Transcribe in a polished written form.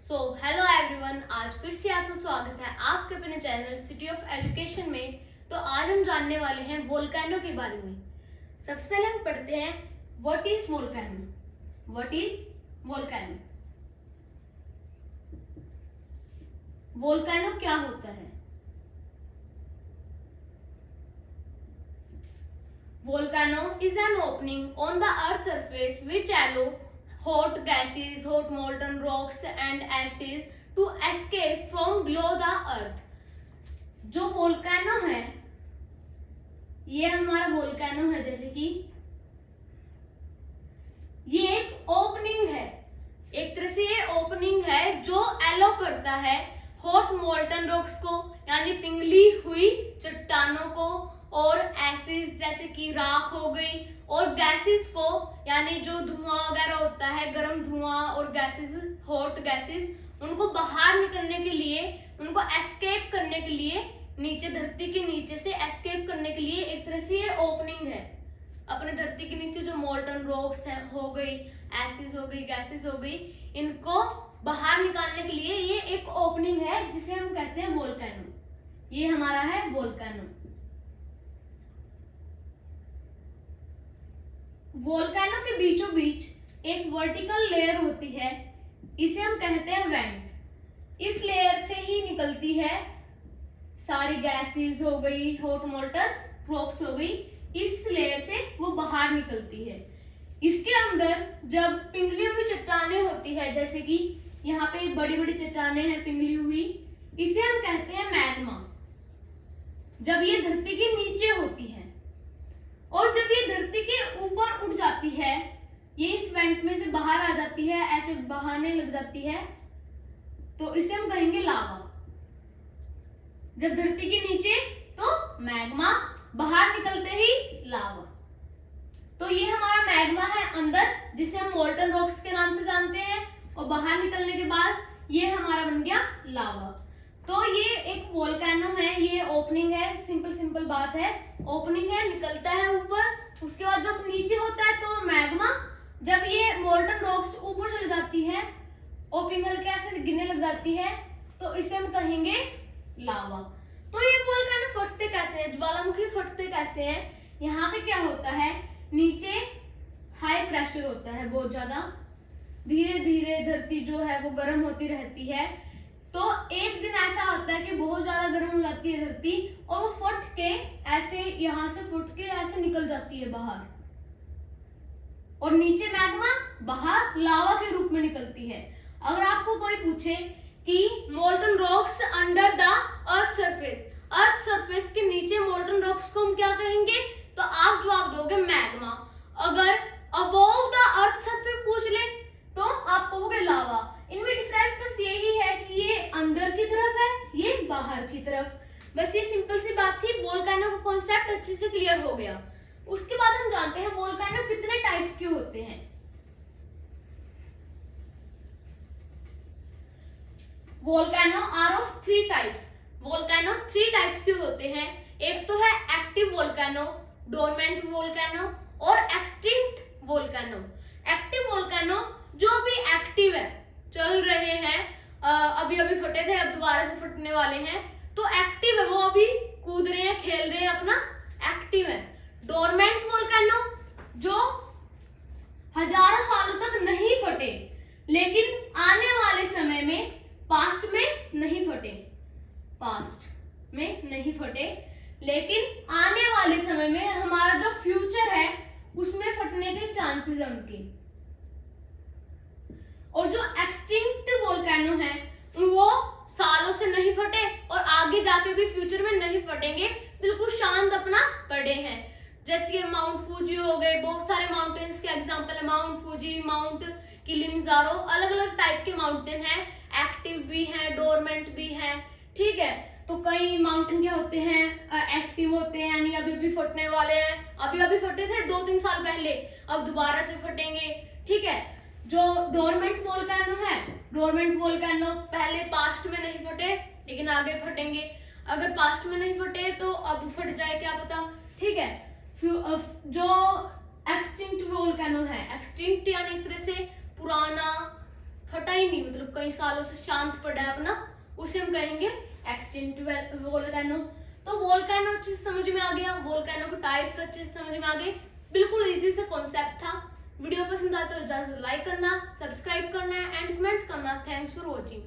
Hello everyone, आज फिर से आपका स्वागत है आपके अपने चैनल सिटी ऑफ एजुकेशन में। तो आज हम जानने वाले हैं वोल्केनो के बारे में। सबसे पहले हम पढ़ते हैं what is volcano. What is volcano? Volcano क्या होता है? Volcano is an opening on the earth's surface which allow hot gases, hot molten rocks and ashes to escape from below the earth. जो वोल्केनो है, ये हमारा volcano है, जैसे कि ये एक ओपनिंग है, एक तरह से ये ओपनिंग है जो एलो करता है हॉट मोल्टन रॉक्स को, यानी पिघली हुई चट्टानों को, और एसिड जैसे कि राख हो गई, और गैसेस को, यानी जो धुआं वगैरह होता है, गर्म धुआं और गैसेस, हॉट गैसेस, उनको बाहर निकलने के लिए, उनको एस्केप करने के लिए, नीचे धरती के नीचे से एस्केप करने के लिए एक तरह से ये ओपनिंग है। अपने धरती के नीचे जो मोल्टन रॉक्स है हो गई, एसिड हो गई, गैसेस हो गई, इनको बाहर निकालने के लिए ये एक ओपनिंग है जिसे हम कहते हैं वोल्केनो। ये हमारा है वोल्केनो। वोल्केनो के बीचों बीच एक वर्टिकल लेयर होती है, इसे हम कहते हैं वेंट। इस लेयर से ही निकलती है सारी गैसेस हो गई, हॉट मोल्टन रॉक्स हो गई, इस लेयर से वो बाहर निकलती है। इसके अंदर जब पिघली हुई चट्टानें होती है, जैसे कि यहाँ पे बड़ी बड़ी चट्टानें हैं पिघली हुई, इसे हम कहते हैं मैग्मा। जब ये धरती के नीचे होती है और जब ये धरती के ऊपर उठ जाती है, ये इस वेंट में से बाहर आ जाती है, ऐसे बहाने लग जाती है, तो इसे हम कहेंगे लावा। जब धरती के नीचे तो मैग्मा, बाहर निकलते ही लावा। तो ये हमारा मैग्मा है अंदर, जिसे हम मोल्टन रॉक्स के नाम से जानते हैं, और बाहर निकलने के बाद ये हमारा बन गया लावा। तो ये एक वोल्केनो है, ये ओपनिंग है, सिंपल बात है, ओपनिंग है, निकलता है ऊपर। उसके बाद जब नीचे होता है तो मैग्मा, जब ये मोल्टन रॉक्स ऊपर चली जाती है और पिघल के ऐसे गिरने लग जाती है, तो इसे हम कहेंगे लावा। तो ये वोल्केनो फटते कैसे हैं, ज्वालामुखी फटते कैसे हैं? यहाँ पे क्या होता है, नीचे हाई प्रेशर होता है बहुत ज्यादा, धीरे धीरे धरती जो है वो गर्म होती रहती है। तो एक दिन ऐसा होता है कि बहुत ज्यादा गर्म हो जाती है धरती, और वो फट के ऐसे, यहाँ से फट के ऐसे निकल जाती है बाहर, और नीचे मैग्मा बाहर लावा के रूप में निकलती है। अगर आपको कोई पूछे कि molten rocks under the earth surface के नीचे मोल्टन रॉक्स को हम क्या कहेंगे, तो आप जवाब दोगे मैग्मा। अगर अबोव द अर्थ सरफेस पूछ ले तो आप कहोगे लावा। इनमें डिफरेंस बस यही है कि ये अंदर की तरफ है, ये बाहर की तरफ। बस ये सिंपल सी बात थी। वोल्केनो का कॉन्सेप्ट अच्छे से क्लियर हो गया। उसके बाद हम जानते हैं वोल्केनो कितने टाइप्स के होते हैं। Volcano are of 3 types. Volcano 3 types के होते हैं। एक तो है एक्टिव वोल्केनो, डोरमेंट वोल्केनो और एक्सटिंक्ट वोल्केनो। एक्टिव वोल्केनो जो अभी एक्टिव है, चल रहे हैं, अभी अभी फटे थे, अब दोबारा से फटने वाले हैं, तो एक्टिव है, वो अभी कूद रहे हैं, खेल रहे हैं, अपना एक्टिव है। डोरमेंट वोल्केनो जो हजारों सालों तक नहीं फटे, लेकिन आने वाले समय में, पास्ट में नहीं फटे, लेकिन आने वाले समय में हमारा जो फ्यूचर है उसमें फटने के चांसेस है उनके। और जो एक्सटिंक्ट वोल्केनो है वो सालों से नहीं फटे और आगे जाके भी फ्यूचर में नहीं फटेंगे, बिल्कुल शांत अपना पड़े हैं। जैसे माउंट फूजी हो गए, बहुत सारे माउंटेन्स के एग्जांपल है, माउंट फूजी, माउंट किलिमंजारो, अलग अलग टाइप के माउंटेन हैं, एक्टिव भी हैं, डोरमेंट भी हैं, ठीक है। तो कई माउंटेन क्या होते हैं, एक्टिव होते हैं, यानी अभी अभी फटने वाले हैं, अभी फटे थे 2-3 साल पहले, अब दोबारा से फटेंगे, ठीक है। जो डोरमेंट वोल्केनो है, डोरमेंट वोल्केनो पहले पास्ट में नहीं फटे, लेकिन आगे फटेंगे। अगर पास्ट में नहीं फटे तो अब फट जाए, क्या पता, ठीक है। जो एक्सटिंक्ट वोल्केनो है, एक्सटिंक्ट यानी एक तरह से पुराना, फटा ही नहीं, मतलब कई सालों से शांत पड़ा है अपना, उसे हम कहेंगे एक्सटिंक्ट वोल्केनो। तो वोल्केनो अच्छे से समझ में आ गया, वोल्केनो के टाइप्स अच्छे से समझ में आ गए, बिल्कुल इजी सा कॉन्सेप्ट था। वीडियो पसंद आए तो जरूर लाइक करना, सब्सक्राइब करना एंड कमेंट करना। Thanks for watching.